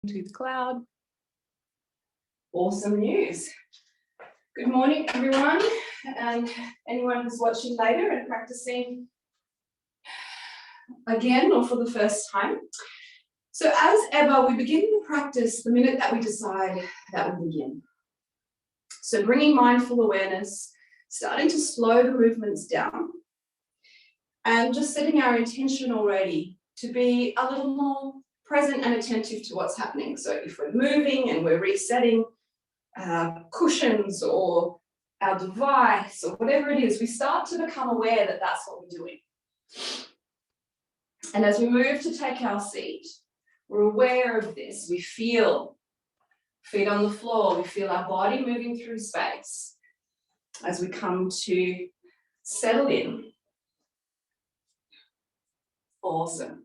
tooth cloud. Awesome news. Good morning, everyone, and anyone who's watching later and practicing again or for the first time. So as ever, we begin the practice the minute that we decide that we begin. So bringing mindful awareness, starting to slow the movements down, and just setting our intention already to be a little more present and attentive to what's happening. So if we're moving and we're resetting cushions or our device or whatever it is, we start to become aware that that's what we're doing. And as we move to take our seat, we're aware of this. We feel feet on the floor. We feel our body moving through space as we come to settle in. Awesome.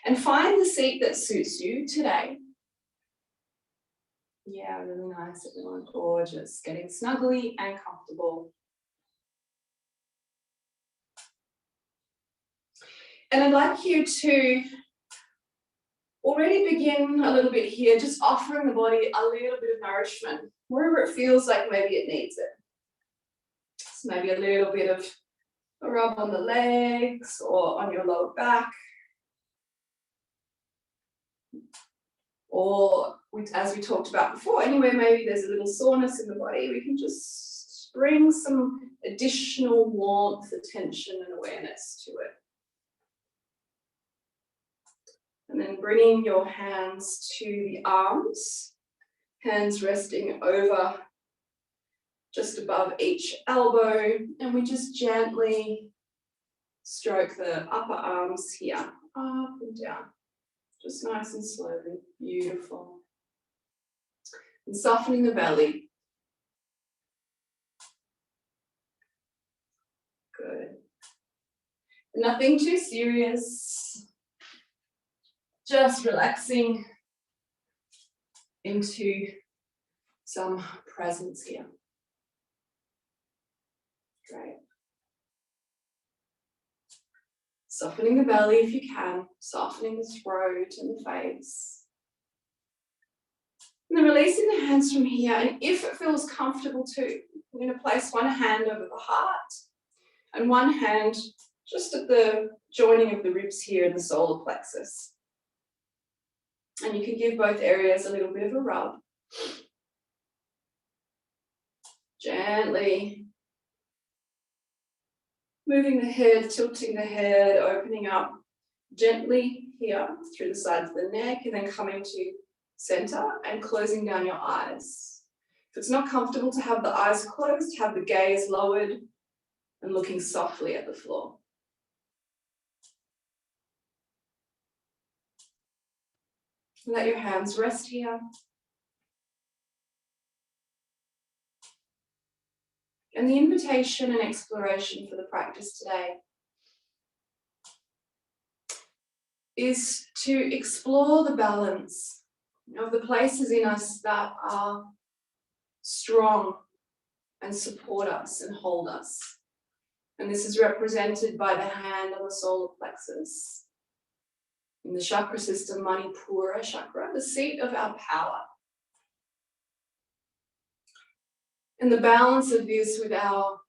And find the seat that suits you today. Yeah, really nice, everyone. Gorgeous. Getting snuggly and comfortable. And I'd like you to already begin a little bit here, just offering the body a little bit of nourishment, wherever it feels like maybe it needs it. So maybe a little bit of a rub on the legs or on your lower back. Or, as we talked about before, anywhere maybe there's a little soreness in the body, we can just bring some additional warmth, attention, and awareness to it. And then bringing your hands to the arms, hands resting over just above each elbow, and we just gently stroke the upper arms here, up and down. Just nice and slowly. Beautiful. And softening the belly. Good. Nothing too serious. Just relaxing into some presence here. Great. Softening the belly if you can, softening the throat and the face. And then releasing the hands from here, and if it feels comfortable too, we're going to place one hand over the heart and one hand just at the joining of the ribs here in the solar plexus. And you can give both areas a little bit of a rub. Gently moving the head, tilting the head, opening up gently here through the sides of the neck, and then coming to center and closing down your eyes. If it's not comfortable to have the eyes closed, have the gaze lowered and looking softly at the floor. Let your hands rest here. And the invitation and exploration for the practice today is to explore the balance of the places in us that are strong and support us and hold us. And this is represented by the hand on the solar plexus. In the chakra system, Manipura chakra, the seat of our power. And the balance of this with our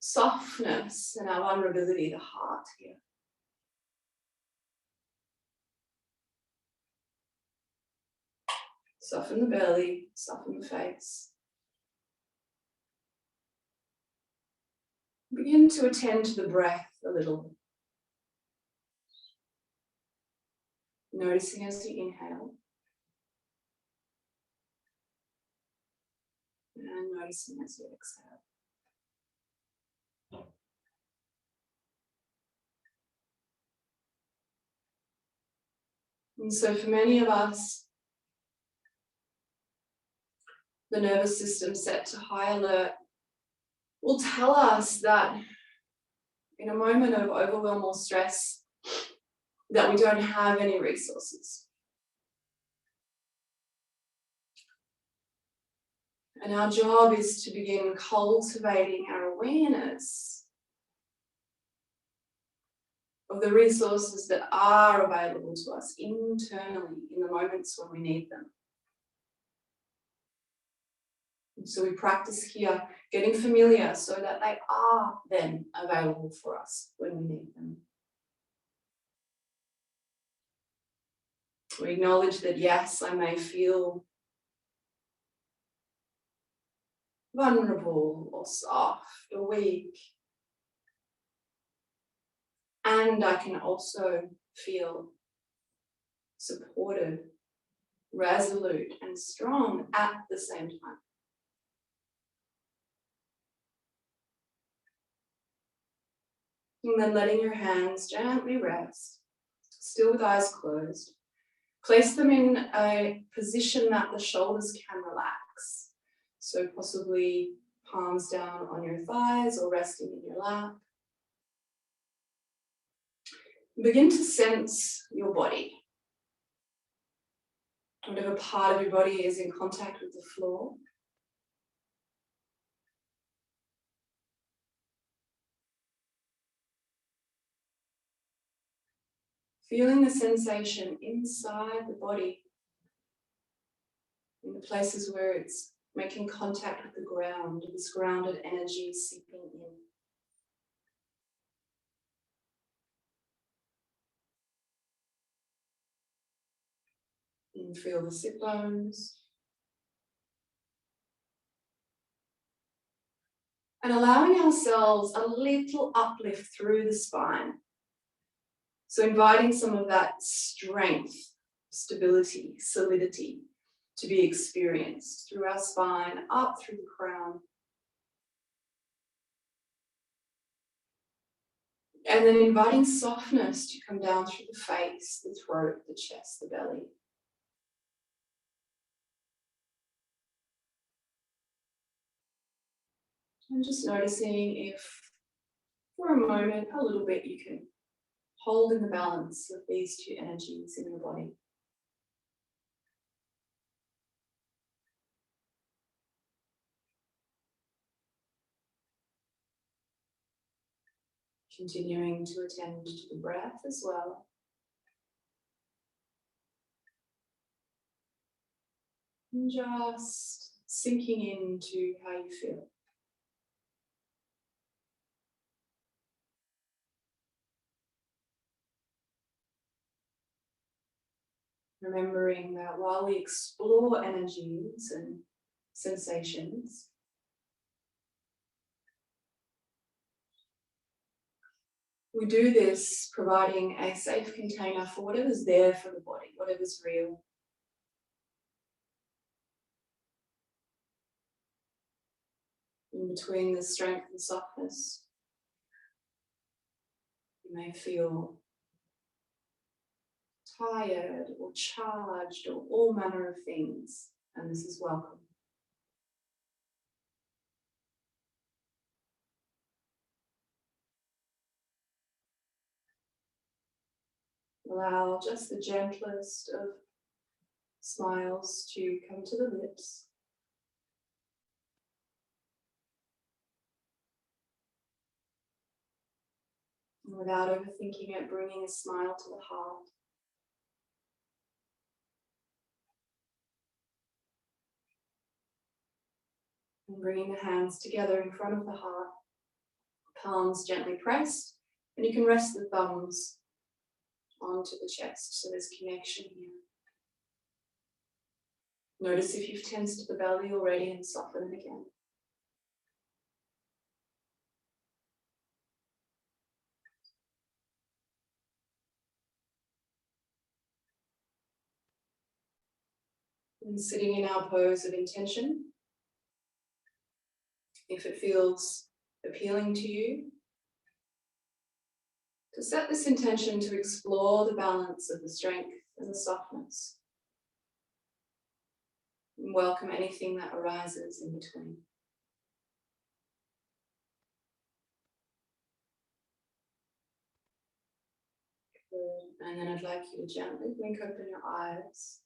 softness and our vulnerability, the heart here. Soften the belly, soften the face. Begin to attend to the breath a little. Noticing as you inhale. And noticing as you exhale. And so for many of us, the nervous system set to high alert will tell us that in a moment of overwhelm or stress, that we don't have any resources. And our job is to begin cultivating our awareness of the resources that are available to us internally in the moments when we need them. And so we practice here, getting familiar so that they are then available for us when we need them. We acknowledge that, yes, I may feel vulnerable or soft or weak. And I can also feel supported, resolute, and strong at the same time. And then letting your hands gently rest, still with eyes closed. Place them in a position that the shoulders can relax. So possibly palms down on your thighs or resting in your lap. Begin to sense your body. Whatever part of your body is in contact with the floor. Feeling the sensation inside the body, in the places where it's making contact with the ground, this grounded energy seeping in. And feel the sit bones. And allowing ourselves a little uplift through the spine. So inviting some of that strength, stability, solidity to be experienced through our spine, up through the crown. And then inviting softness to come down through the face, the throat, the chest, the belly. And just noticing if, for a moment, a little bit, you can hold in the balance of these two energies in your body. Continuing to attend to the breath as well. And just sinking into how you feel. Remembering that while we explore energies and sensations, we do this providing a safe container for whatever's there for the body, whatever's real. In between the strength and softness, you may feel tired or charged or all manner of things, and this is welcome. Allow just the gentlest of smiles to come to the lips. And without overthinking it, bringing a smile to the heart. And bringing the hands together in front of the heart, palms gently pressed, and you can rest the thumbs onto the chest, so there's connection here. Notice if you've tensed the belly already and soften it again. And sitting in our pose of intention, if it feels appealing to you, to set this intention to explore the balance of the strength and the softness. And welcome anything that arises in between. Good. And then I'd like you to gently blink open your eyes.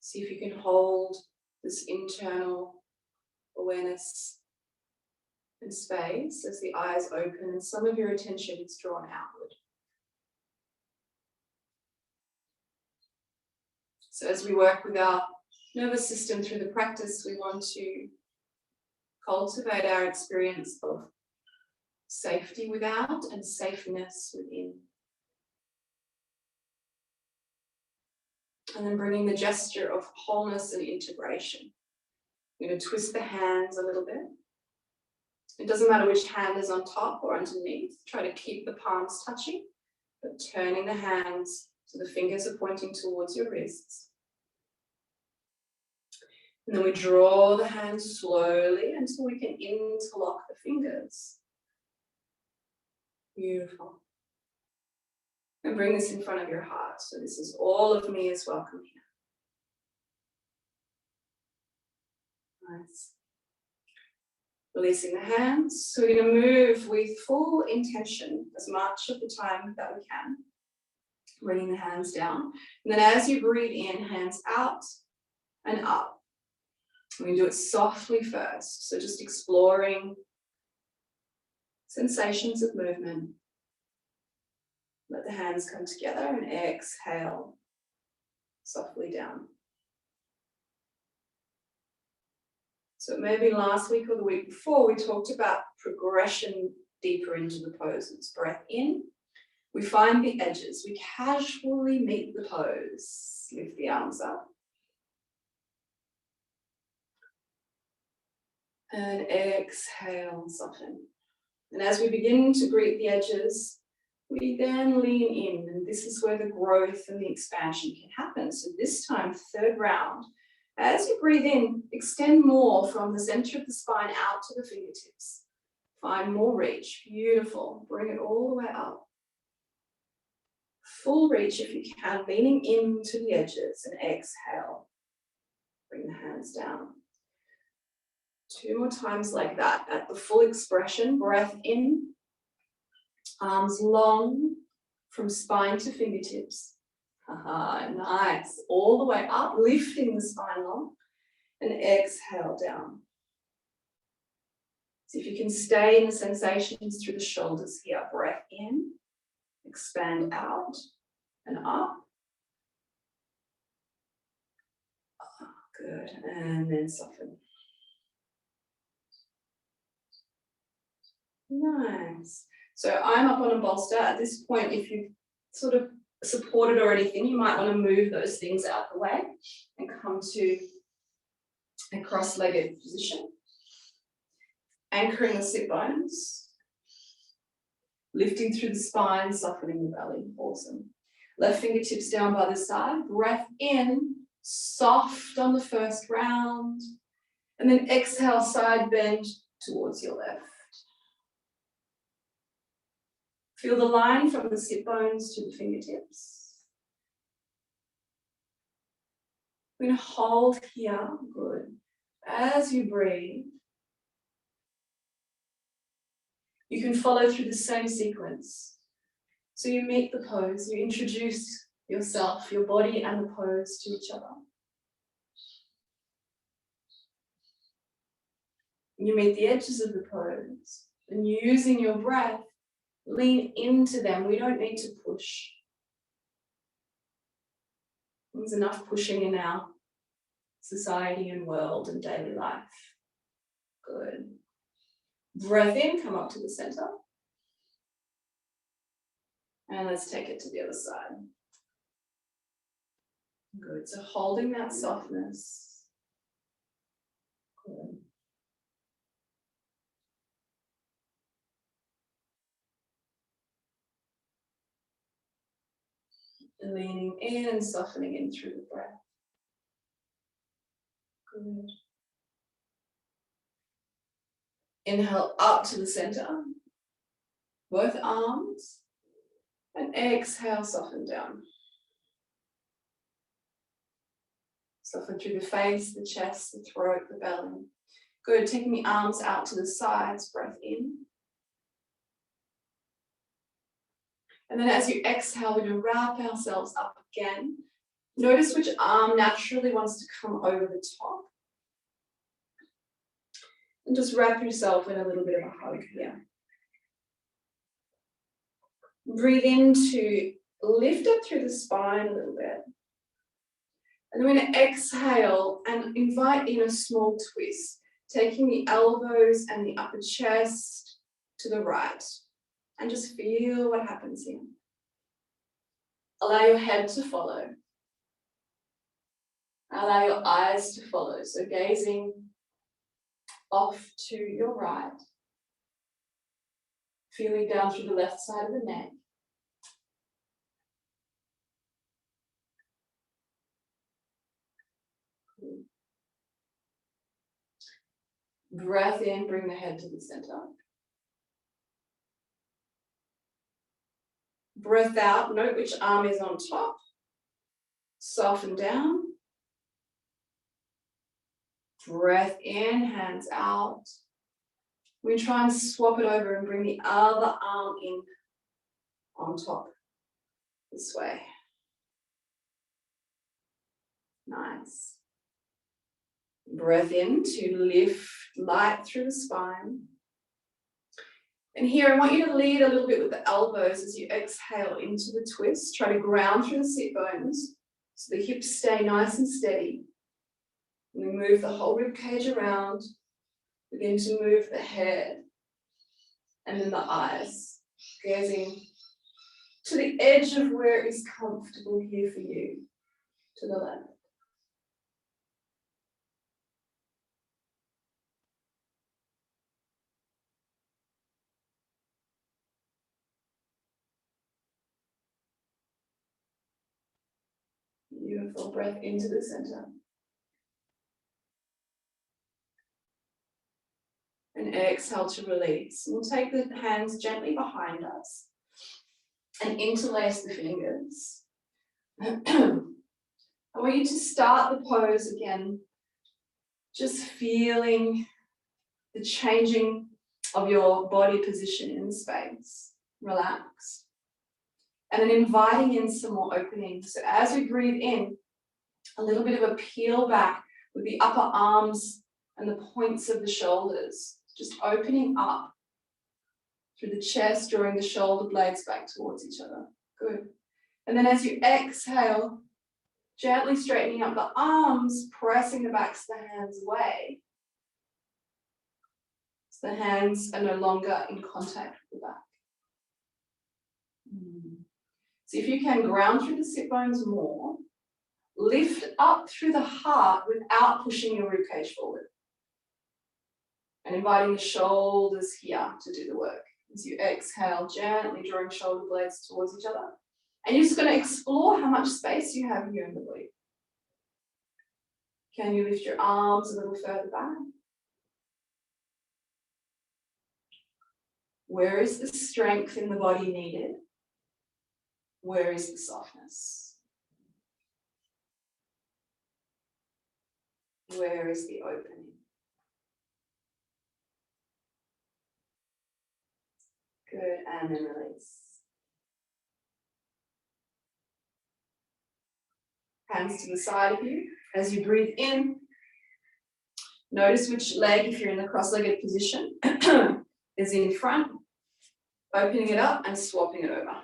See if you can hold this internal awareness and space as the eyes open and some of your attention is drawn outward. So as we work with our nervous system through the practice, we want to cultivate our experience of safety without and safeness within. And then bringing the gesture of wholeness and integration. You're going to twist the hands a little bit. It doesn't matter which hand is on top or underneath. Try to keep the palms touching, but turning the hands so the fingers are pointing towards your wrists. And then we draw the hands slowly until we can interlock the fingers. Beautiful. And bring this in front of your heart. So this is all of me is welcome here. Nice. Releasing the hands. So we're going to move with full intention as much of the time that we can. Bringing the hands down. And then as you breathe in, hands out and up. We're going to do it softly first. So just exploring sensations of movement. Let the hands come together and exhale softly down. So maybe last week or the week before, we talked about progression deeper into the poses. Breath in, we find the edges. We casually meet the pose. Lift the arms up. And exhale, soften. And as we begin to greet the edges, we then lean in, and this is where the growth and the expansion can happen. So this time, third round, as you breathe in, extend more from the center of the spine out to the fingertips. Find more reach. Beautiful. Bring it all the way up. Full reach if you can, leaning into the edges, and exhale. Bring the hands down. 2 more times like that at the full expression. Breath in. Arms long from spine to fingertips. Nice. All the way up, lifting the spine long. And exhale down. See if you can stay in the sensations through the shoulders here. Breath in. Expand out and up. Good. And then soften. Nice. So I'm up on a bolster. At this point, if you've sort of supported or anything, you might want to move those things out the way and come to a cross-legged position. Anchoring the sit bones. Lifting through the spine, softening the belly. Awesome. Left fingertips down by the side. Breath in, soft on the first round. And then exhale, side bend towards your left. Feel the line from the sit bones to the fingertips. We're going to hold here. Good. As you breathe, you can follow through the same sequence. So you meet the pose, you introduce yourself, your body and the pose to each other. You meet the edges of the pose, and using your breath, lean into them. We don't need to push. There's enough pushing in our society and world and daily life. Good. Breath in, come up to the center. And let's take it to the other side. Good. So holding that softness. Good. Leaning in and softening in through the breath. Good. Inhale up to the center. Both arms. And exhale, soften down. Soften through the face, the chest, the throat, the belly. Good. Taking the arms out to the sides. Breath in. And then as you exhale, we're going to wrap ourselves up again. Notice which arm naturally wants to come over the top. And just wrap yourself in a little bit of a hug here. Breathe in to lift up through the spine a little bit. And then we're going to exhale and invite in a small twist, taking the elbows and the upper chest to the right. And just feel what happens here. Allow your head to follow. Allow your eyes to follow. So gazing off to your right. Feeling down through the left side of the neck. Breath in, bring the head to the center. Breath out, note which arm is on top. Soften down. Breath in, hands out. We try and swap it over and bring the other arm in on top. This way. Nice. Breath in to lift light through the spine. And here I want you to lead a little bit with the elbows as you exhale into the twist. Try to ground through the sit bones so the hips stay nice and steady. And we move the whole rib cage around. Begin to move the head and then the eyes, gazing to the edge of where is comfortable here for you, to the left. Beautiful. Breath into the center. And exhale to release. We'll take the hands gently behind us and interlace the fingers. I want you to start the pose again, just feeling the changing of your body position in space. Relax. And then inviting in some more opening. So as we breathe in, a little bit of a peel back with the upper arms and the points of the shoulders. Just opening up through the chest, drawing the shoulder blades back towards each other. Good. And then as you exhale, gently straightening up the arms, pressing the backs of the hands away. So the hands are no longer in contact with the back. So if you can ground through the sit bones more, lift up through the heart without pushing your ribcage forward. And inviting the shoulders here to do the work. As you exhale, gently drawing shoulder blades towards each other. And you're just going to explore how much space you have here in the body. Can you lift your arms a little further back? Where is the strength in the body needed? Where is the softness? Where is the opening? Good, and then release. Hands to the side of you. As you breathe in, notice which leg, if you're in the cross-legged position, is in front, opening it up and swapping it over.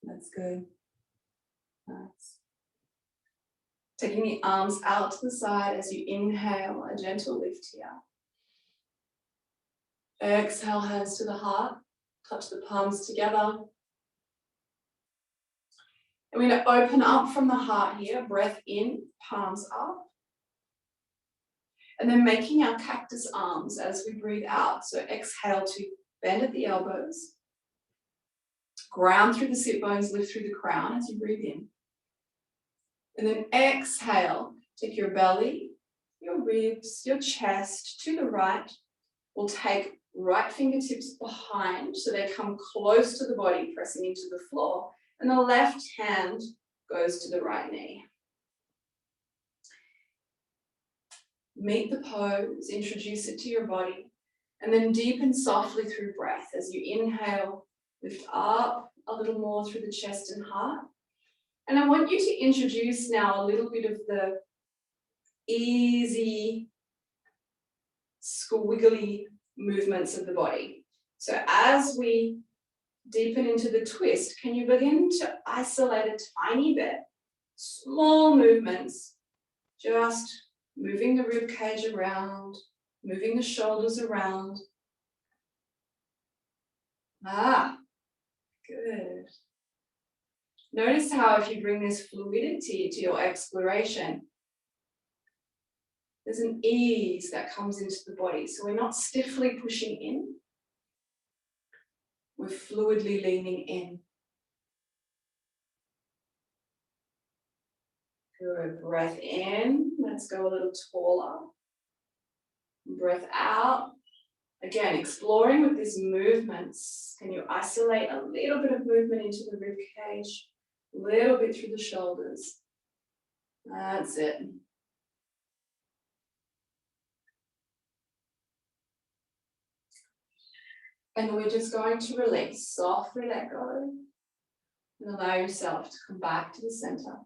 That's good. Nice. Taking the arms out to the side as you inhale, a gentle lift here. Exhale, hands to the heart, touch the palms together. And we're going to open up from the heart here, breath in, palms up. And then making our cactus arms as we breathe out. So exhale to bend at the elbows. Ground through the sit bones, lift through the crown as you breathe in. And then exhale, take your belly, your ribs, your chest to the right. We'll take right fingertips behind so they come close to the body, pressing into the floor. And the left hand goes to the right knee. Meet the pose, introduce it to your body, and then deepen softly through breath. As you inhale, lift up a little more through the chest and heart. And I want you to introduce now a little bit of the easy, squiggly movements of the body. So as we Deepen into the twist. Can you begin to isolate a tiny bit? Small movements, just moving the rib cage around, moving the shoulders around. Good. Notice how if you bring this fluidity to your exploration, there's an ease that comes into the body. So we're not stiffly pushing in, we're fluidly leaning in. Good. Breath in. Let's go a little taller. Breath out. Again, exploring with these movements. Can you isolate a little bit of movement into the rib cage? A little bit through the shoulders. That's it. And we're just going to release. Softly let go. And allow yourself to come back to the center.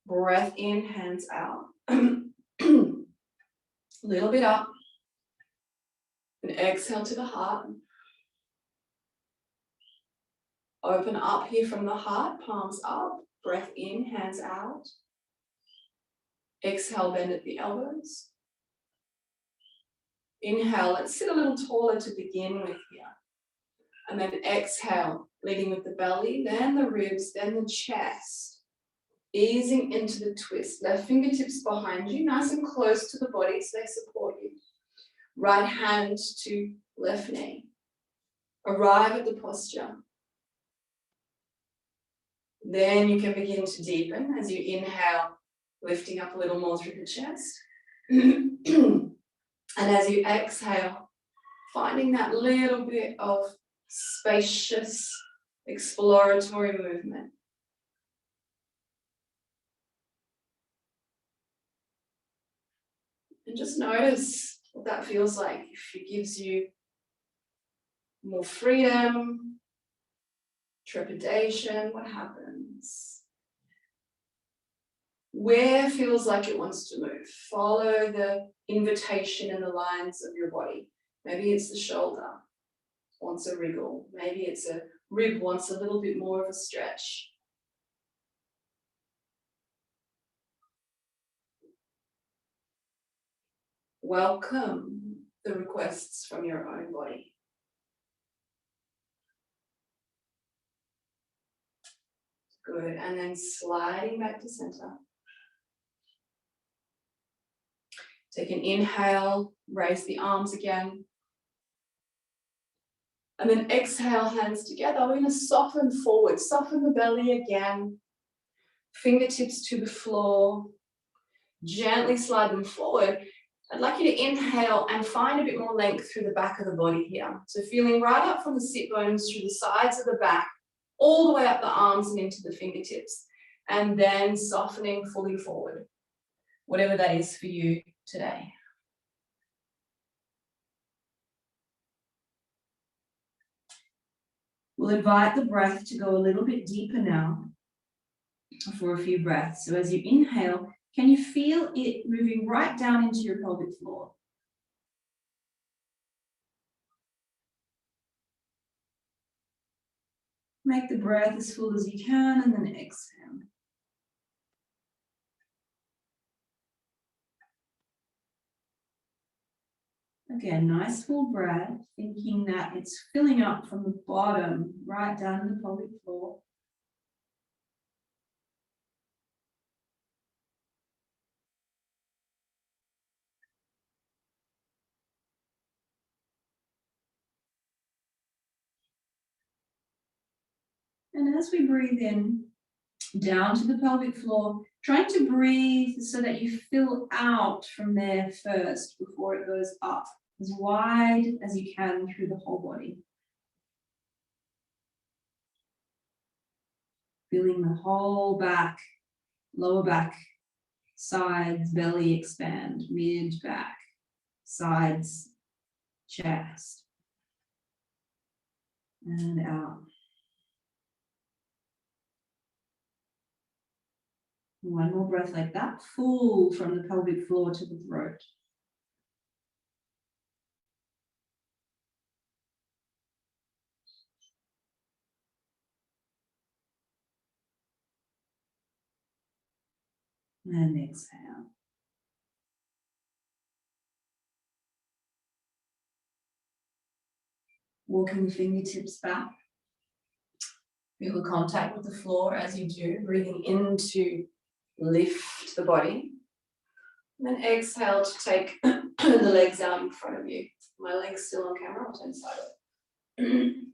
Breath in, hands out. A little bit up. And exhale to the heart. Open up here from the heart, palms up. Breath in, hands out. Exhale, bend at the elbows. Inhale, let's sit a little taller to begin with here. And then exhale, leading with the belly, then the ribs, then the chest. Easing into the twist. Left fingertips behind you, nice and close to the body so they support you. Right hand to left knee. Arrive at the posture. Then you can begin to deepen as you inhale, lifting up a little more through the chest. And as you exhale, finding that little bit of spacious, exploratory movement. And just notice what that feels like. If it gives you more freedom, trepidation, what happens? Where feels like it wants to move? Follow the invitation in the lines of your body. Maybe it's the shoulder, wants a wriggle. Maybe it's a rib, wants a little bit more of a stretch. Welcome the requests from your own body. Good, and then sliding back to center. Take an inhale, raise the arms again. And then exhale, hands together. We're going to soften forward, soften the belly again. Fingertips to the floor. Gently slide them forward. I'd like you to inhale and find a bit more length through the back of the body here. So feeling right up from the sit bones through the sides of the back, all the way up the arms and into the fingertips. And then softening fully forward, whatever that is for you today. We'll invite the breath to go a little bit deeper now for a few breaths. So as you inhale, can you feel it moving right down into your pelvic floor? Make the breath as full as you can and then exhale. Again, nice full breath, thinking that it's filling up from the bottom right down to the pelvic floor. And as we breathe in, down to the pelvic floor, trying to breathe so that you fill out from there first before it goes up, as wide as you can through the whole body. Feeling the whole back, lower back, sides, belly expand, mid, back, sides, chest, and out. One more breath like that, full from the pelvic floor to the throat. And exhale. Walking the fingertips back. Feel the contact with the floor as you do, breathing in to lift the body. And then exhale to take the legs out in front of you. My legs still on camera, I'll turn sideways.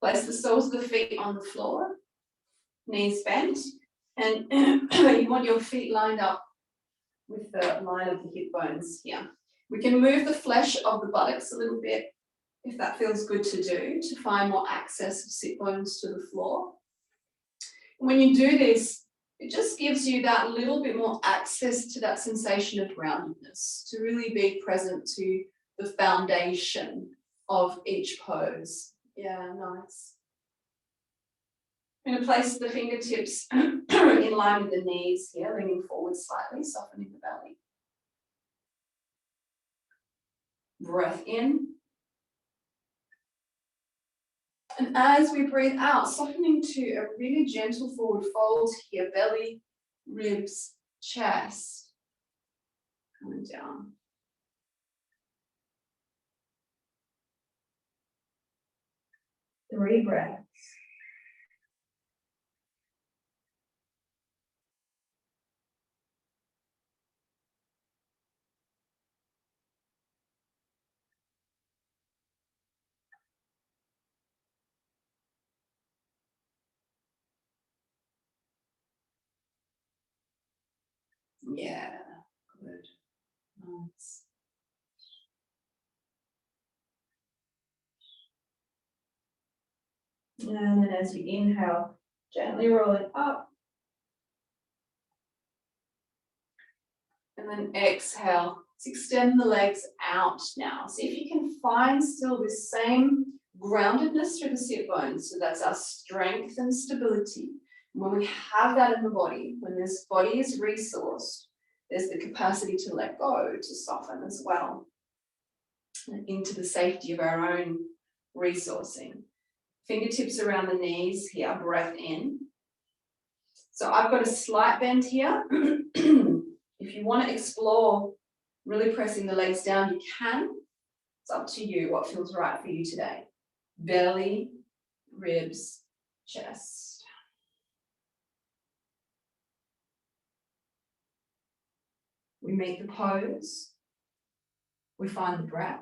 Place the soles of the feet on the floor, knees bent, and you want your feet lined up with the line of the hip bones here. We can move the flesh of the buttocks a little bit if that feels good to do, to find more access of sit bones to the floor. When you do this, it just gives you that little bit more access to that sensation of groundedness, to really be present to the foundation of each pose. Yeah, nice. I'm going to place the fingertips in line with the knees here, leaning forward slightly, softening the belly. Breath in. And as we breathe out, softening to a really gentle forward fold here, belly, ribs, chest, coming down. 3 breaths. Yeah, good. Nice. And then as you inhale, gently roll it up. And then exhale. Let's extend the legs out now. See if you can find still this same groundedness through the sit bones. So that's our strength and stability. And when we have that in the body, when this body is resourced, there's the capacity to let go, to soften as well, and into the safety of our own resourcing. Fingertips around the knees here, breath in. So I've got a slight bend here. If you want to explore really pressing the legs down, you can. It's up to you what feels right for you today. Belly, ribs, chest. We make the pose. We find the breath.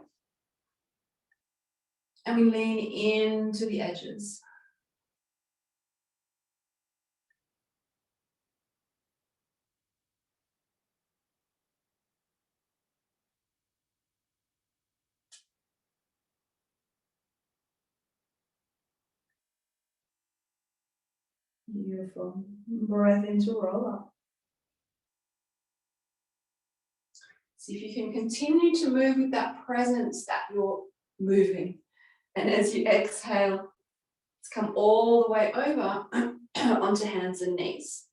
And we lean into the edges. Beautiful. Breath into roll up. See if you can continue to move with that presence that you're moving. And as you exhale, let's come all the way over onto hands and knees.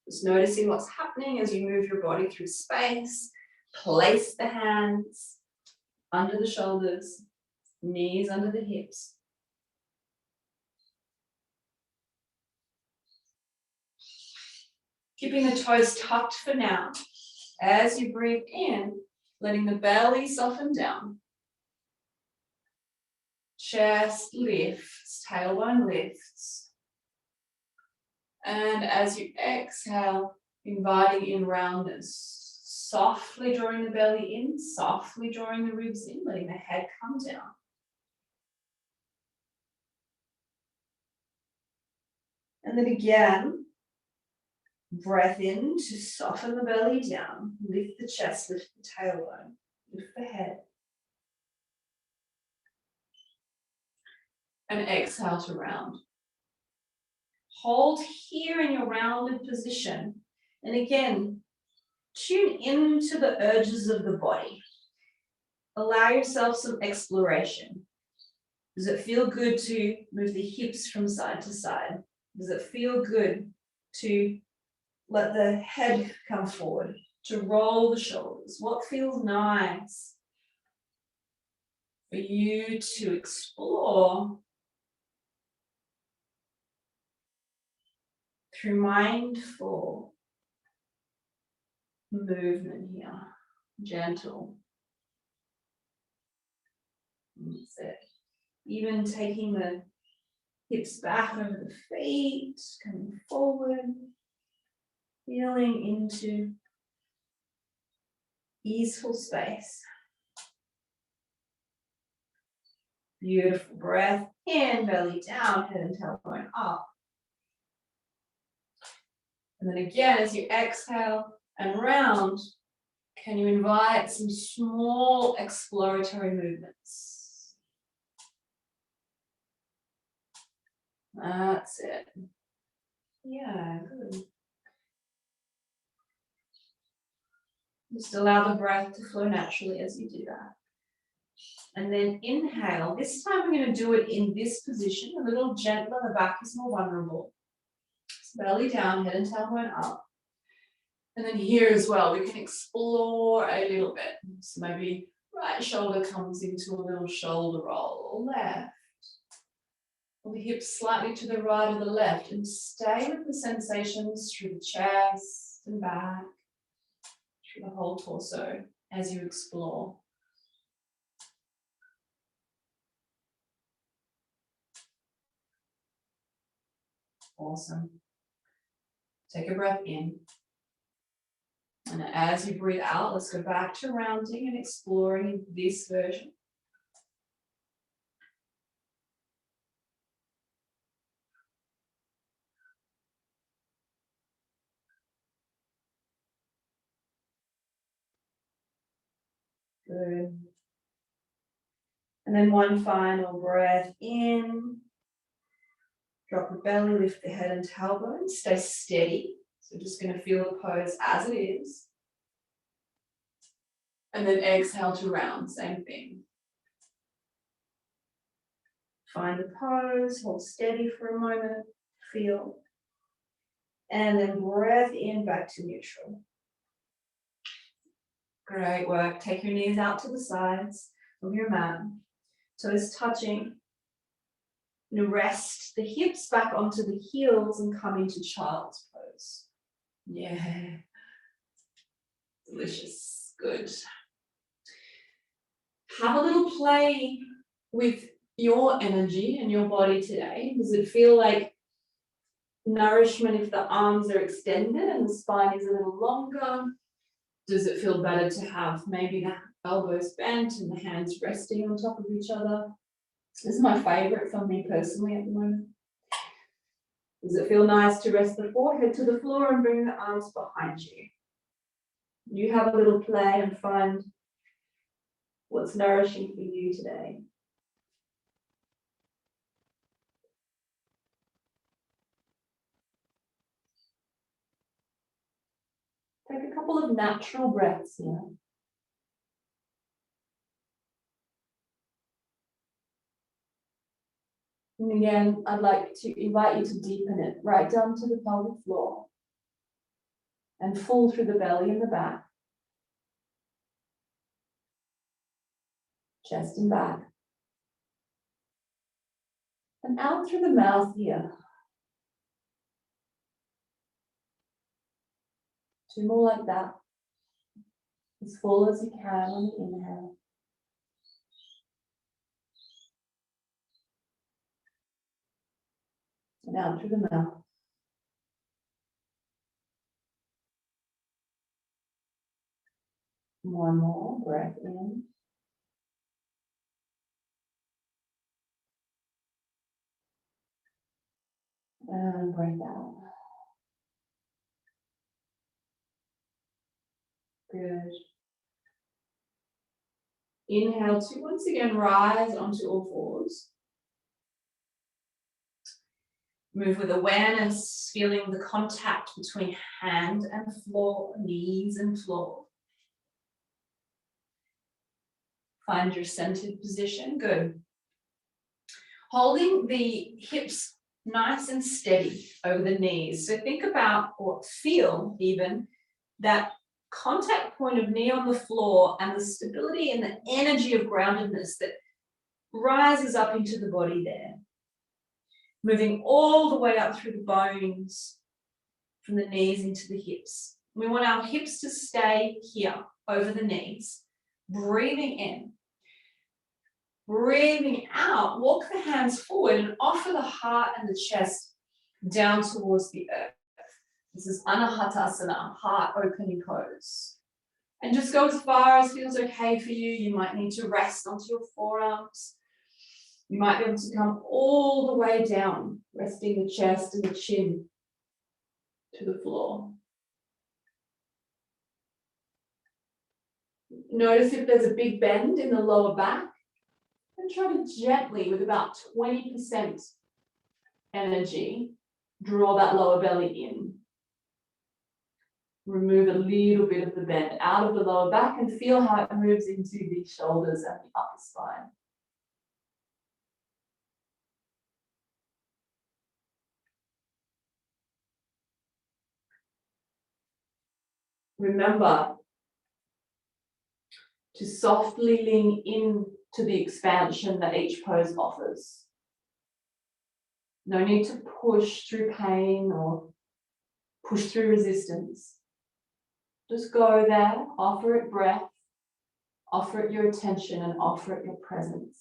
Just noticing what's happening as you move your body through space. Place the hands under the shoulders, knees under the hips. Keeping the toes tucked for now. As you breathe in, letting the belly soften down. Chest lifts, tailbone lifts. And as you exhale, inviting in roundness. Softly drawing the belly in, softly drawing the ribs in, letting the head come down. And then again, breath in to soften the belly down. Lift the chest, lift the tailbone, lift the head. And exhale to round. Hold here in your rounded position. And again, tune into the urges of the body. Allow yourself some exploration. Does it feel good to move the hips from side to side? Does it feel good to let the head come forward, to roll the shoulders? What feels nice for you to explore through mindful movement here, gentle. That's it. Even taking the hips back over the feet, coming forward, feeling into easeful space. Beautiful breath in, belly down, head and tailbone up. And then again, as you exhale and round, can you invite some small exploratory movements? That's it. Yeah, good. Just allow the breath to flow naturally as you do that. And then inhale. This time we're going to do it in this position, a little gentler. The back is more vulnerable. So belly down, head and tailbone up. And then here as well, we can explore a little bit. So maybe right shoulder comes into a little shoulder roll, or left. Or the hips slightly to the right or the left. And stay with the sensations through the chest and back, through the whole torso as you explore. Awesome. Take a breath in. And as you breathe out, let's go back to rounding and exploring this version. Good. And then one final breath in. Drop the belly, lift the head and tailbone. Stay steady. So just going to feel the pose as it is. And then exhale to round, same thing. Find the pose, hold steady for a moment, feel. And then breath in, back to neutral. Great work. Take your knees out to the sides of your mat. Toes touching. Now rest the hips back onto the heels and come into child's pose. Yeah. Delicious. Good. Have a little play with your energy and your body today. Does it feel like nourishment if the arms are extended and the spine is a little longer? Does it feel better to have maybe the elbows bent and the hands resting on top of each other? This is my favorite for me personally at the moment. Does it feel nice to rest the forehead to the floor and bring the arms behind you? You have a little play and find what's nourishing for you today. Take a couple of natural breaths here. And again, I'd like to invite you to deepen it right down to the pelvic floor and full through the belly and the back, chest and back, and out through the mouth here. Two more like that, as full as you can on the inhale. And out through the mouth. One more breath in. And breath out. Good. Inhale to once again rise onto all fours. Move with awareness, feeling the contact between hand and floor, knees and floor. Find your centered position. Good. Holding the hips nice and steady over the knees. So think about or feel even that contact point of knee on the floor and the stability and the energy of groundedness that rises up into the body there. Moving all the way up through the bones, from the knees into the hips. We want our hips to stay here over the knees. Breathing in. Breathing out, walk the hands forward and offer the heart and the chest down towards the earth. This is Anahatasana, heart opening pose. And just go as far as feels okay for you. You might need to rest onto your forearms. You might be able to come all the way down, resting the chest and the chin to the floor. Notice if there's a big bend in the lower back, and try to gently, with about 20% energy, draw that lower belly in. Remove a little bit of the bend out of the lower back and feel how it moves into the shoulders and the upper spine. Remember to softly lean in to the expansion that each pose offers. No need to push through pain or push through resistance. Just go there, offer it breath, offer it your attention, and offer it your presence.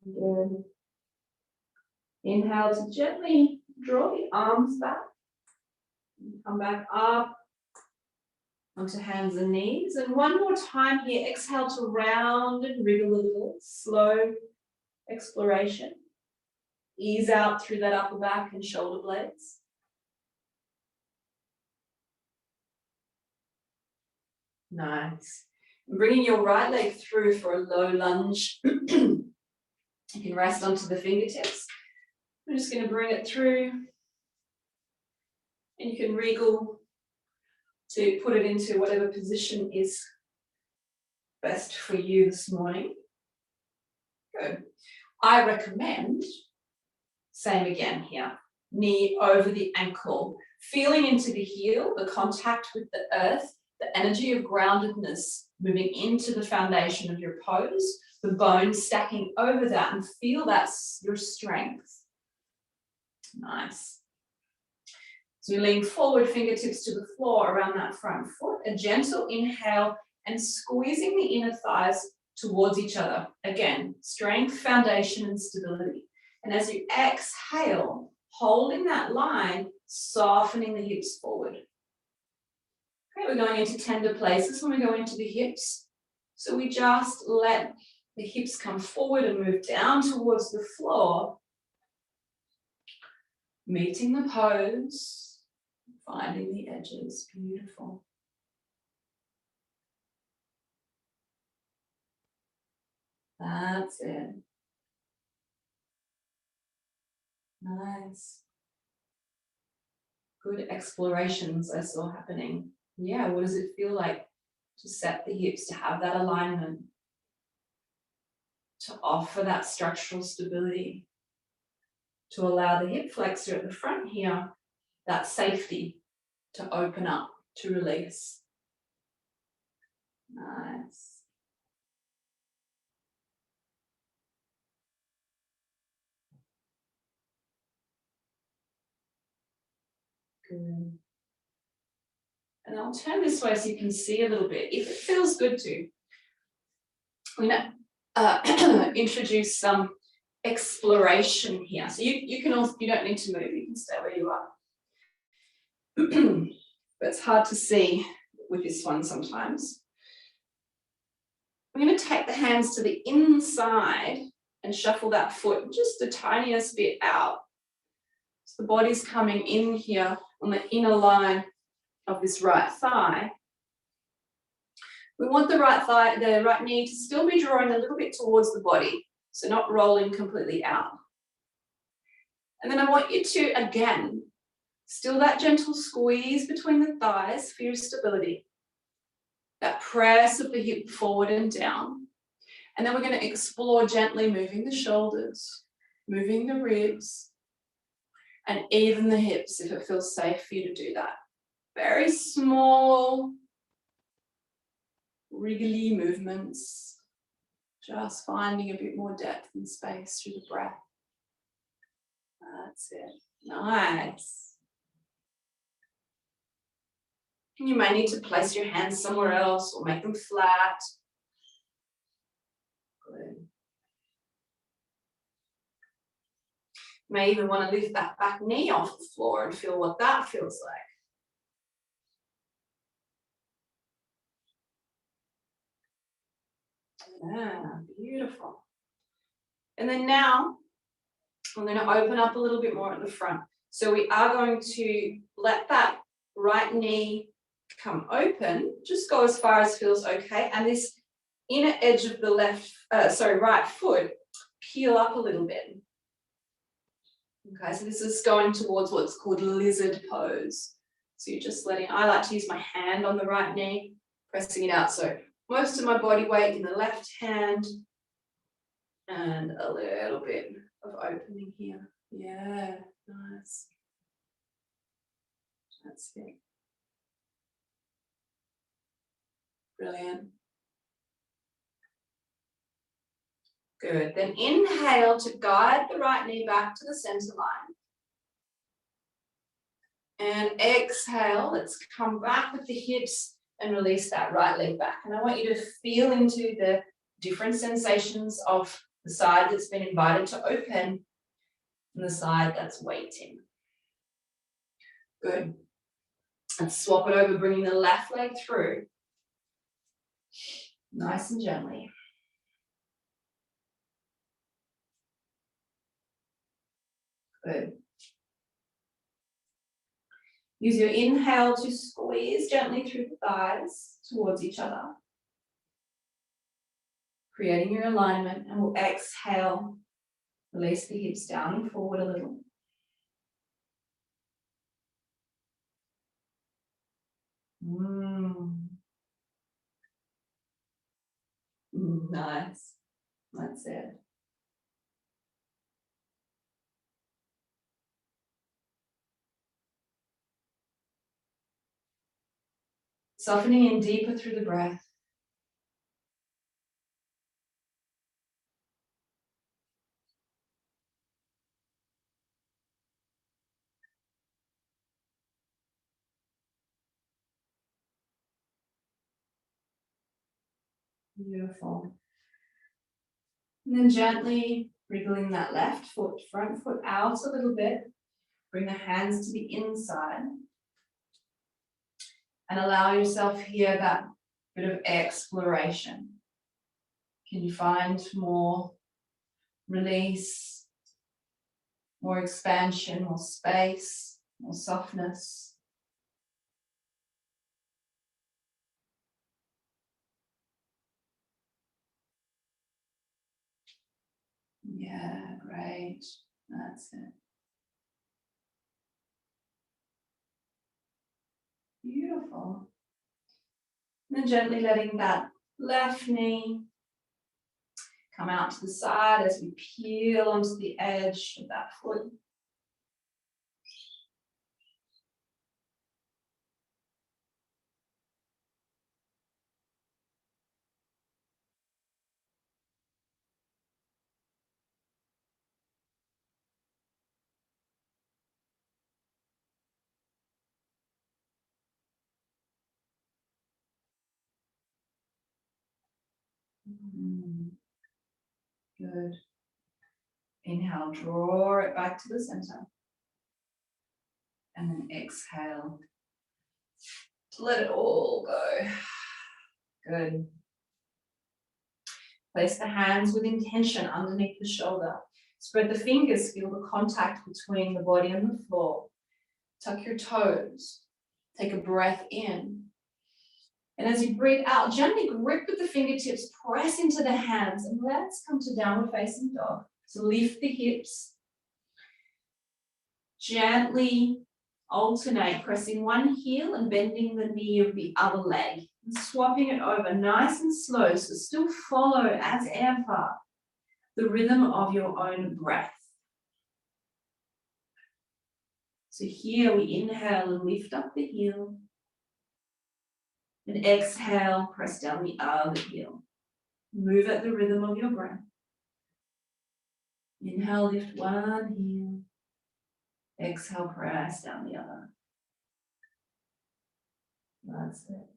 Good. Inhale to gently draw the arms back. Come back up onto hands and knees. And one more time here, exhale to round and wriggle a little. Slow exploration. Ease out through that upper back and shoulder blades. Nice. Bringing your right leg through for a low lunge. You can rest onto the fingertips. I'm just going to bring it through. And you can wriggle to put it into whatever position is best for you this morning. Good. I recommend, same again here, knee over the ankle, feeling into the heel, the contact with the earth, the energy of groundedness moving into the foundation of your pose, the bones stacking over that, and feel that's your strength. Nice. So we lean forward, fingertips to the floor around that front foot, a gentle inhale and squeezing the inner thighs towards each other. Again, strength, foundation, and stability. And as you exhale, holding that line, softening the hips forward. Okay, we're going into tender places when we go into the hips. So we just let the hips come forward and move down towards the floor, meeting the pose. Finding the edges, beautiful. That's it. Nice. Good explorations I saw happening. Yeah, what does it feel like to set the hips, to have that alignment, to offer that structural stability, to allow the hip flexor at the front here, that safety to open up, to release. Nice. Good. And I'll turn this way so you can see a little bit. If it feels good to, we're going to introduce some exploration here. So you can also, you don't need to move, you can stay where you are. But it's hard to see with this one sometimes. I'm going to take the hands to the inside and shuffle that foot just the tiniest bit out. So the body's coming in here on the inner line of this right thigh. We want the right knee to still be drawing a little bit towards the body, so not rolling completely out. And then I want you to, again, still that gentle squeeze between the thighs for your stability. That press of the hip forward and down. And then we're going to explore gently moving the shoulders, moving the ribs, and even the hips if it feels safe for you to do that. Very small wriggly movements, just finding a bit more depth and space through the breath. That's it. Nice. You may need to place your hands somewhere else or make them flat. Good. You may even want to lift that back knee off the floor and feel what that feels like. Yeah, beautiful. And then now, I'm going to open up a little bit more at the front. So we are going to let that right knee come open, just go as far as feels okay. And this inner edge of the right foot, peel up a little bit. Okay, so this is going towards what's called lizard pose. So you're just letting, I like to use my hand on the right knee, pressing it out. So most of my body weight in the left hand and a little bit of opening here. Yeah, nice. That's it. Brilliant. Good. Then inhale to guide the right knee back to the center line. And exhale, let's come back with the hips and release that right leg back. And I want you to feel into the different sensations of the side that's been invited to open and the side that's waiting. Good. Let's swap it over, bringing the left leg through. Nice and gently. Good. Use your inhale to squeeze gently through the thighs towards each other, creating your alignment, and we'll exhale, release the hips down and forward a little. Nice. That's it. Softening in deeper through the breath. Beautiful. And then gently wriggling that left foot, front foot out a little bit. Bring the hands to the inside. And allow yourself here that bit of exploration. Can you find more release, more expansion, more space, more softness? Yeah, great. That's it. Beautiful. And then gently letting that left knee come out to the side as we peel onto the edge of that foot. Good. Inhale, draw it back to the center. And then exhale to let it all go. Good. Place the hands with intention underneath the shoulder. Spread the fingers, feel the contact between the body and the floor. Tuck your toes. Take a breath in. And as you breathe out, gently grip with the fingertips, press into the hands, and let's come to downward facing dog. So lift the hips. Gently alternate, pressing one heel and bending the knee of the other leg. And swapping it over nice and slow, so still follow as ever the rhythm of your own breath. So here we inhale and lift up the heel. And exhale, press down the other heel. Move at the rhythm of your breath. Inhale, lift one heel. Exhale, press down the other. That's it.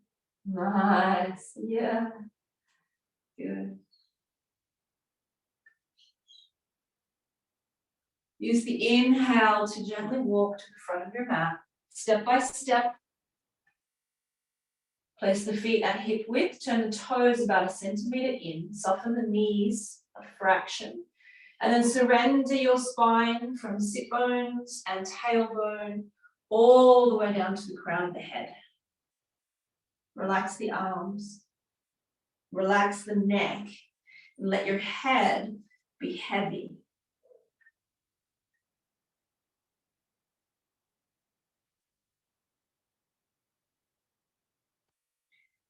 Nice. Yeah. Good. Use the inhale to gently walk to the front of your mat, step by step. Place the feet at hip width, turn the toes about 1 centimeter in, soften the knees a fraction, and then surrender your spine from sit bones and tailbone all the way down to the crown of the head. Relax the arms, relax the neck, and let your head be heavy.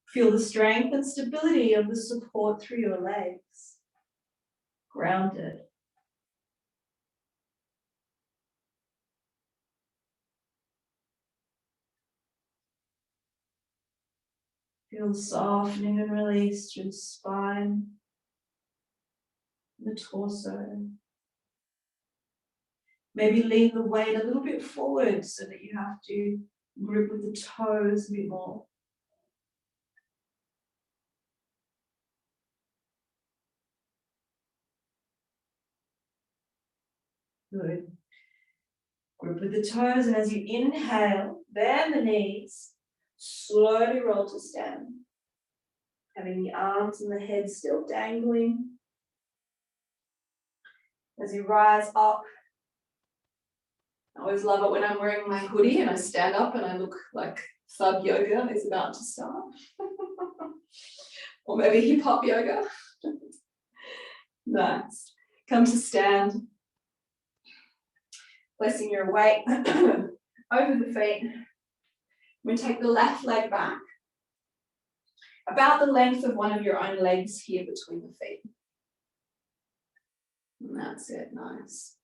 Feel the strength and stability of the support through your legs. Grounded. Feel softening and release through the spine, the torso. Maybe lean the weight a little bit forward so that you have to grip with the toes a bit more. Good. Grip with the toes, and as you inhale, bend the knees, slowly roll to stand. Having the arms and the head still dangling. As you rise up, I always love it when I'm wearing my hoodie and I stand up and I look like thug yoga is about to start. Or maybe hip hop yoga. Nice. Come to stand. Placing your weight over the feet. We're going to take the left leg back. About the length of one of your own legs here between the feet. And that's it, nice.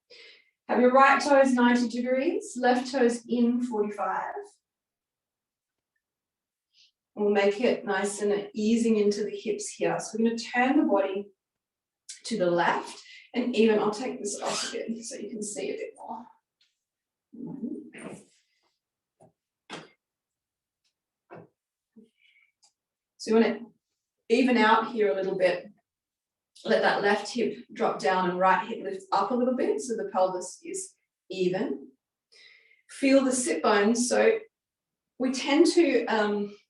Have your right toes 90 degrees, left toes in 45. We'll make it nice and easing into the hips here. So we're going to turn the body to the left, and even I'll take this off a bit so you can see a bit more. So you want to even out here a little bit. Let that left hip drop down and right hip lift up a little bit so the pelvis is even. Feel the sit bones. So we tend to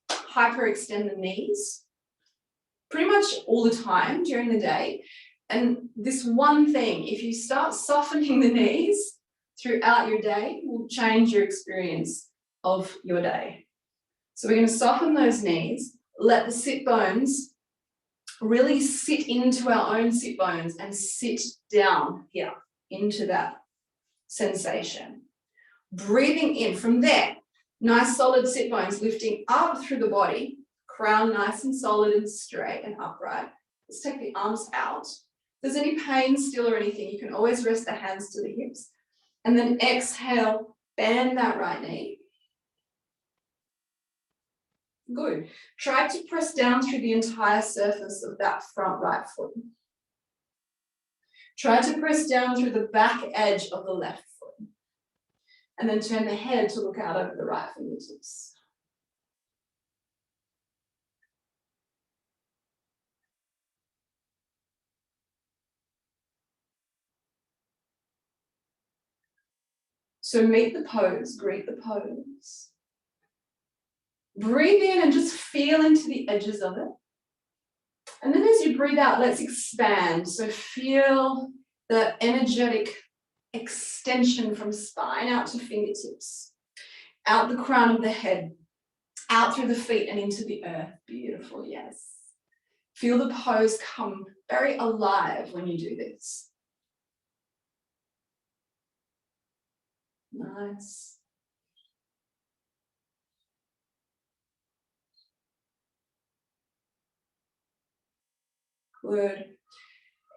hyperextend the knees pretty much all the time during the day. And this one thing, if you start softening the knees throughout your day, will change your experience of your day. So we're going to soften those knees, let the sit bones really sit into our own sit bones and sit down here into that sensation. Breathing in from there, nice solid sit bones lifting up through the body, crown nice and solid and straight and upright. Let's take the arms out. If there's any pain still or anything, you can always rest the hands to the hips. And then exhale, bend that right knee. Good. Try to press down through the entire surface of that front right foot. Try to press down through the back edge of the left foot. And then turn the head to look out over the right fingertips. So meet the pose, greet the pose. Breathe in and just feel into the edges of it. And then as you breathe out, let's expand. So feel the energetic extension from spine out to fingertips, out the crown of the head, out through the feet and into the earth. Beautiful, yes. Feel the pose come very alive when you do this. Nice. Good.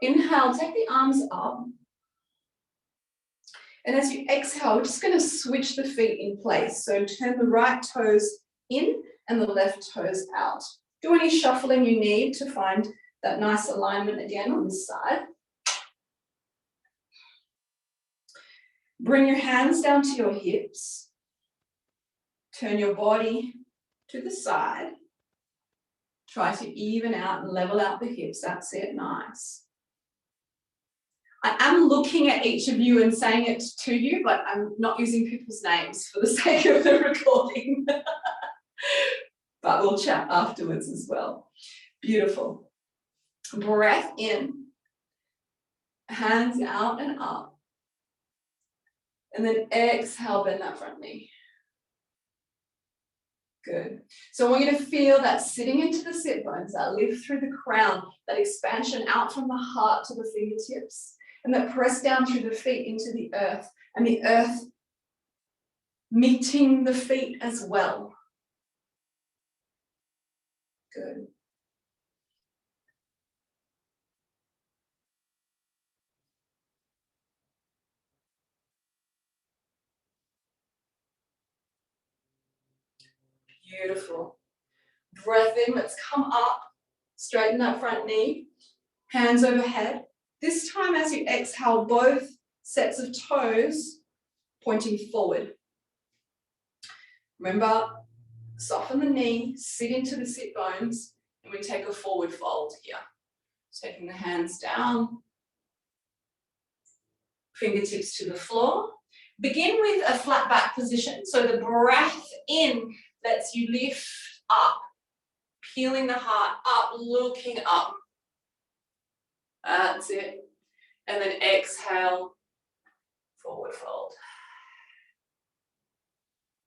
Inhale, take the arms up. And as you exhale, we're just going to switch the feet in place. So turn the right toes in and the left toes out. Do any shuffling you need to find that nice alignment again on this side. Bring your hands down to your hips. Turn your body to the side. Try to even out and level out the hips. That's it, nice. I am looking at each of you and saying it to you, but I'm not using people's names for the sake of the recording. But we'll chat afterwards as well. Beautiful. Breath in, hands out and up. And then exhale, bend that front knee. Good. So I want you to feel that sitting into the sit bones, that lift through the crown, that expansion out from the heart to the fingertips, and that press down through the feet into the earth, and the earth meeting the feet as well. Good. Beautiful. Breath in, let's come up, straighten that front knee, hands overhead. This time as you exhale, both sets of toes pointing forward. Remember, soften the knee, sit into the sit bones, and we take a forward fold here. Taking the hands down, fingertips to the floor. Begin with a flat back position. So the breath in lets you lift up, peeling the heart up, looking up. That's it. And then exhale, forward fold.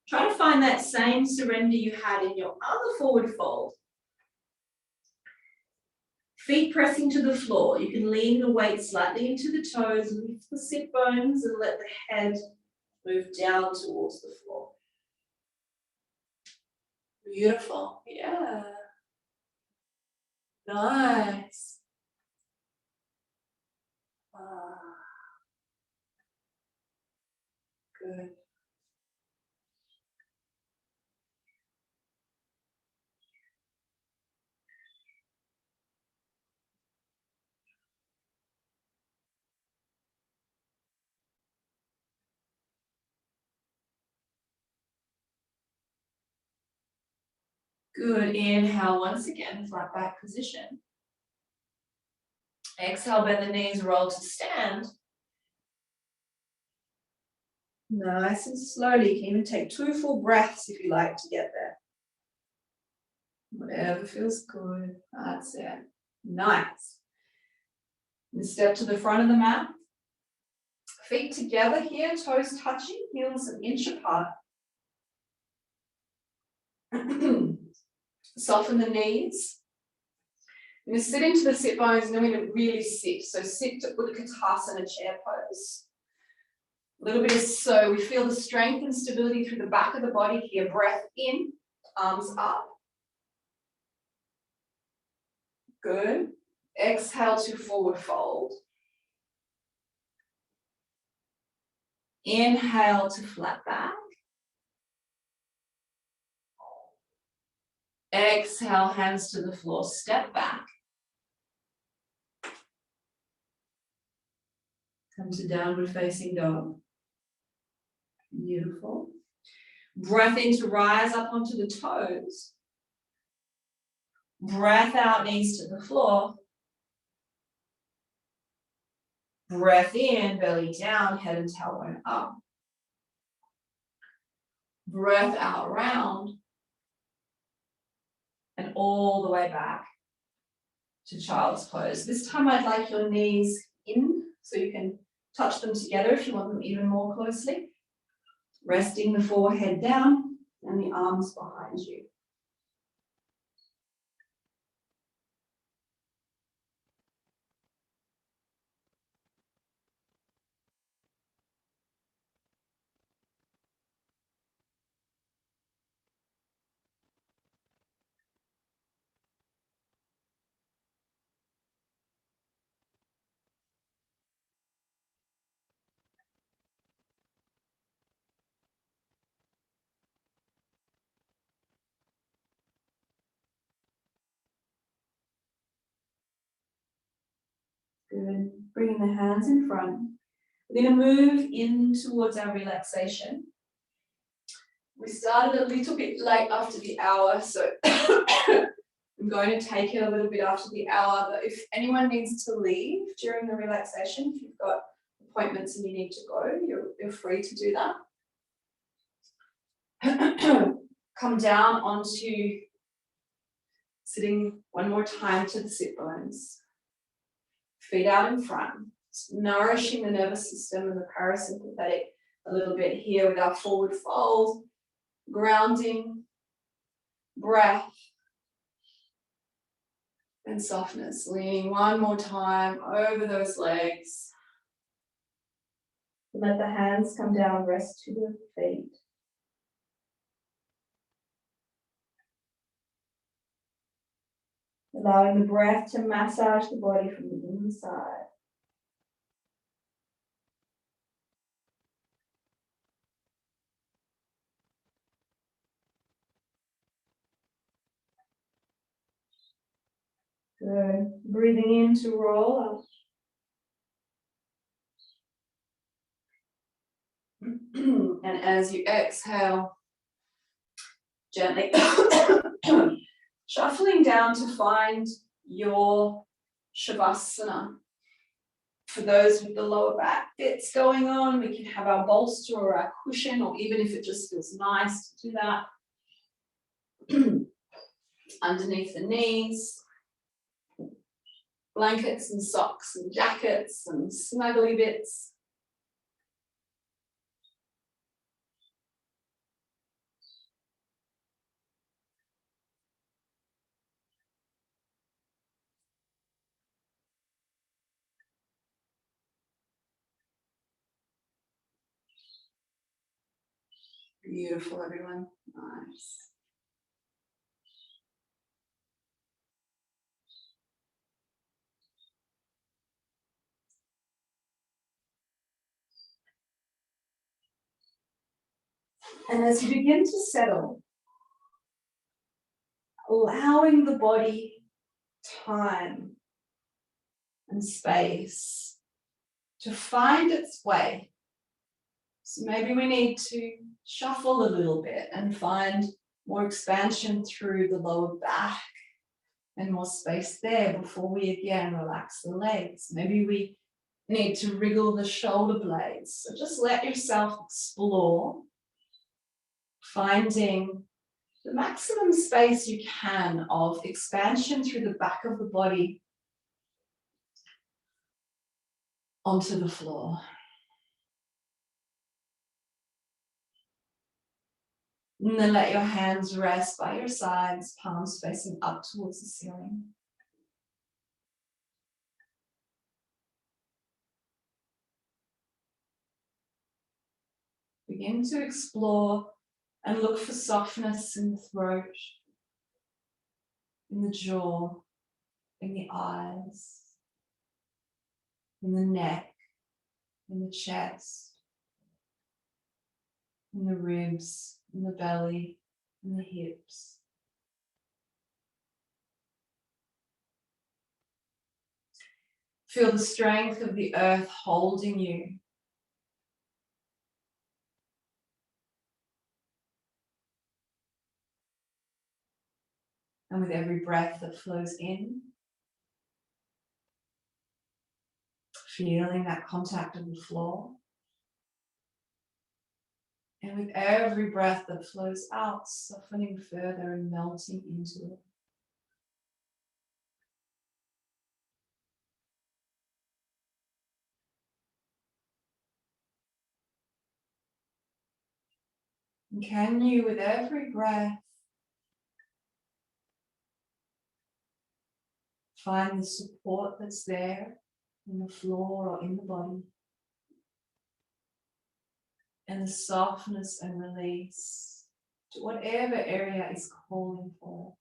Try to find that same surrender you had in your other forward fold. Feet pressing to the floor. You can lean the weight slightly into the toes, lift the sit bones, and let the head move down towards the floor. Beautiful. Yeah. Nice. Good. Good. Inhale once again, flat back position. Exhale, bend the knees, roll to stand. Nice and slowly. You can even take 2 full breaths if you like to get there. Whatever feels good. That's it. Nice. And step to the front of the mat. Feet together here, toes touching, heels an inch apart. Soften the knees. You're going to sit into the sit bones and then we're going to really sit. So sit to Utkatasana chair pose. A little bit so we feel the strength and stability through the back of the body here. Breath in, arms up. Good. Exhale to forward fold. Inhale to flat back. Exhale, hands to the floor, step back. Come to downward facing dog. Beautiful. Breath in to rise up onto the toes. Breath out, knees to the floor. Breath in, belly down, head and tailbone up. Breath out, round. And all the way back to child's pose. This time I'd like your knees in so you can touch them together if you want them even more closely. Resting the forehead down and the arms behind you. Good. Bringing the hands in front. We're going to move in towards our relaxation. We started a little bit late after the hour, so I'm going to take it a little bit after the hour, but if anyone needs to leave during the relaxation, if you've got appointments and you need to go, you're free to do that. Come down onto sitting one more time to the sit bones. Feet out in front, nourishing the nervous system and the parasympathetic a little bit here with our forward fold, grounding, breath, and softness. Leaning one more time over those legs. Let the hands come down, rest to the feet. Allowing the breath to massage the body from the inside. Good. Breathing in to roll up. And as you exhale, gently shuffling down to find your Shavasana. For those with the lower back bits going on, we can have our bolster or our cushion, or even if it just feels nice to do that. Underneath the knees, blankets and socks and jackets and snuggly bits. Beautiful, everyone. Nice. And as you begin to settle, allowing the body time and space to find its way. So maybe we need to shuffle a little bit and find more expansion through the lower back and more space there before we again relax the legs. Maybe we need to wriggle the shoulder blades. So just let yourself explore, finding the maximum space you can of expansion through the back of the body onto the floor. And then let your hands rest by your sides, palms facing up towards the ceiling. Begin to explore and look for softness in the throat, in the jaw, in the eyes, in the neck, in the chest, in the ribs, in the belly, in the hips. Feel the strength of the earth holding you. And with every breath that flows in, feeling that contact of the floor. And with every breath that flows out, softening further and melting into it. And can you, with every breath, find the support that's there in the floor or in the body, and the softness and release to whatever area is calling for.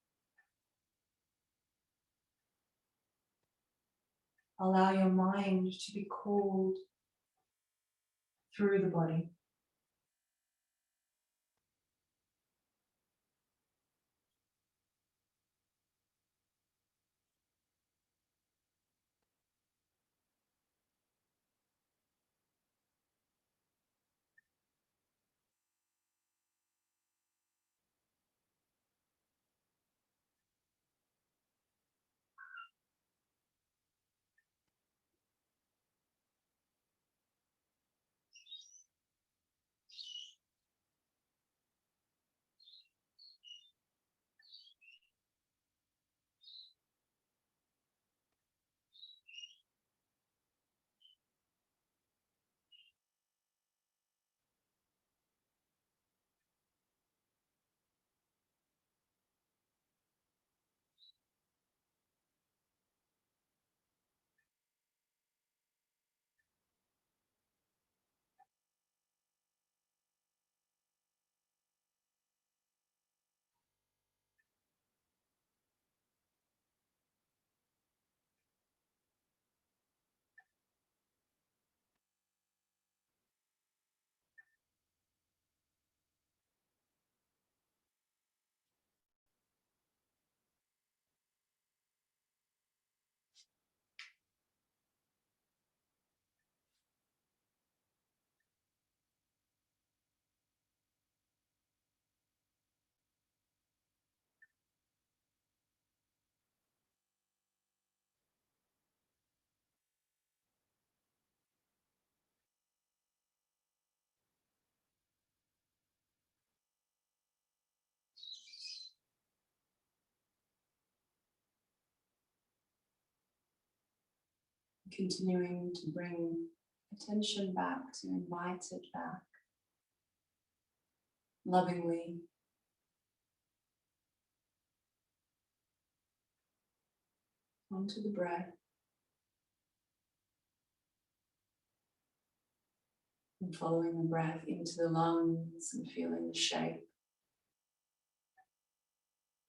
Allow your mind to be cooled through the body. Continuing to bring attention back, to invite it back lovingly. Onto the breath. And following the breath into the lungs and feeling the shape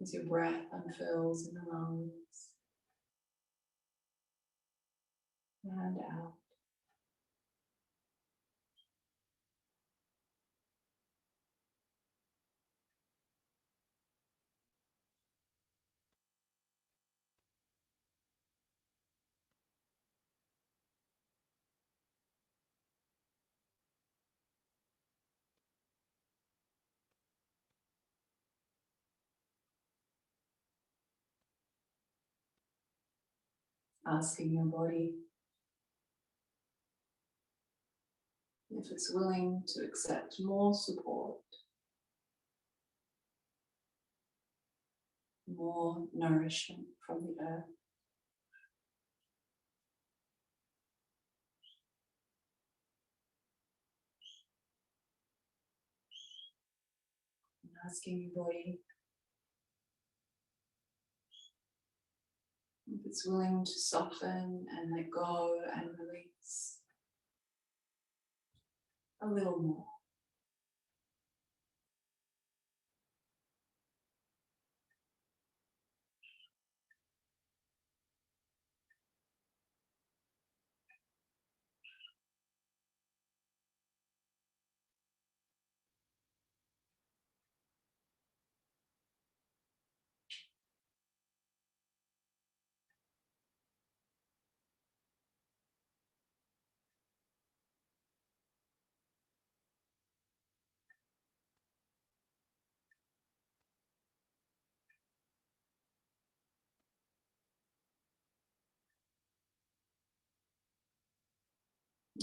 as your breath unfurls in the lungs and out. Asking your body if it's willing to accept more support, more nourishment from the earth. And asking your body if it's willing to soften and let go and release a little more.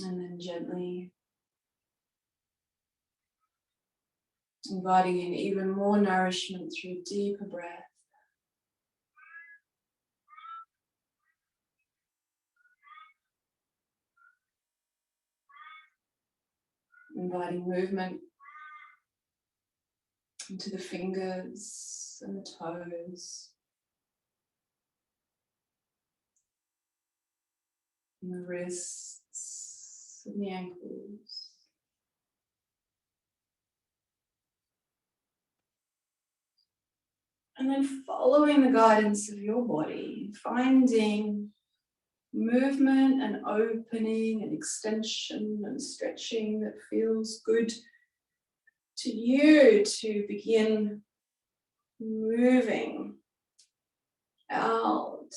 And then gently inviting in even more nourishment through deeper breath. Inviting movement into the fingers and the toes, and the wrists and the ankles. And then following the guidance of your body, finding movement and opening and extension and stretching that feels good to you, to begin moving out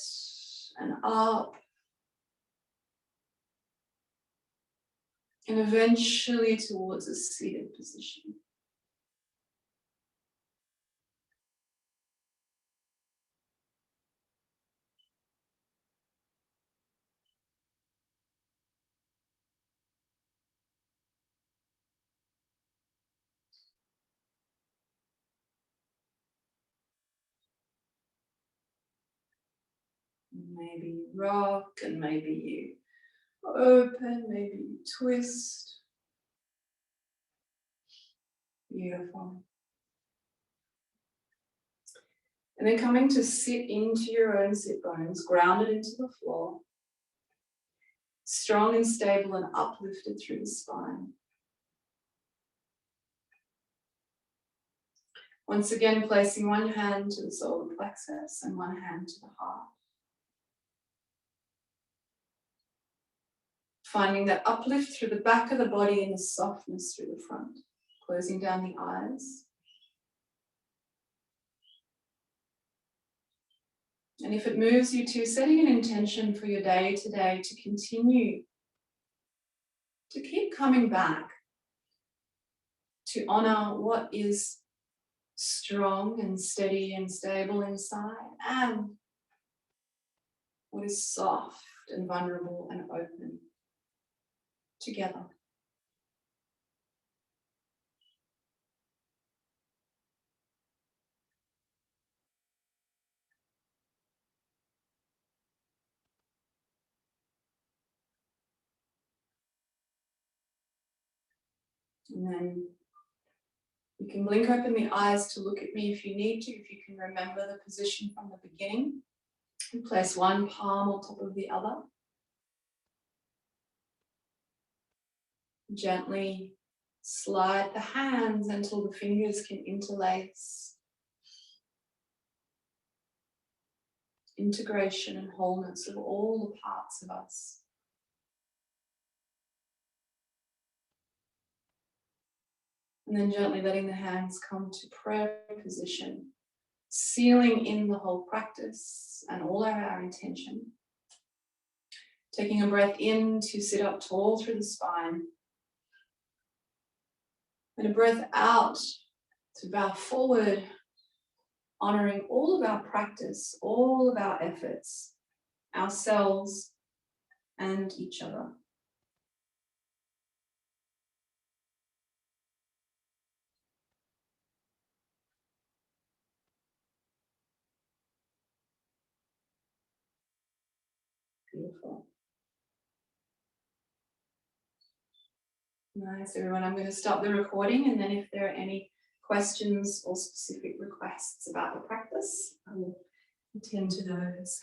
and up, and eventually towards a seated position. Maybe you rock, and maybe you open, maybe you twist. Beautiful. And then coming to sit into your own sit bones, grounded into the floor, strong and stable and uplifted through the spine. Once again, placing one hand to the solar plexus and one hand to the heart. Finding that uplift through the back of the body and the softness through the front. Closing down the eyes. And if it moves you to, setting an intention for your day today to continue to keep coming back, to honor what is strong and steady and stable inside, and what is soft and vulnerable and open together. And then you can blink open the eyes to look at me if you need to, if you can remember the position from the beginning. And place one palm on top of the other. Gently slide the hands until the fingers can interlace. Integration and wholeness of all the parts of us. And then gently letting the hands come to prayer position, sealing in the whole practice and all of our intention. Taking a breath in to sit up tall through the spine. And a breath out to bow forward, honoring all of our practice, all of our efforts, ourselves and each other. Beautiful. Nice, everyone. I'm going to stop the recording, and then if there are any questions or specific requests about the practice, I will attend to those.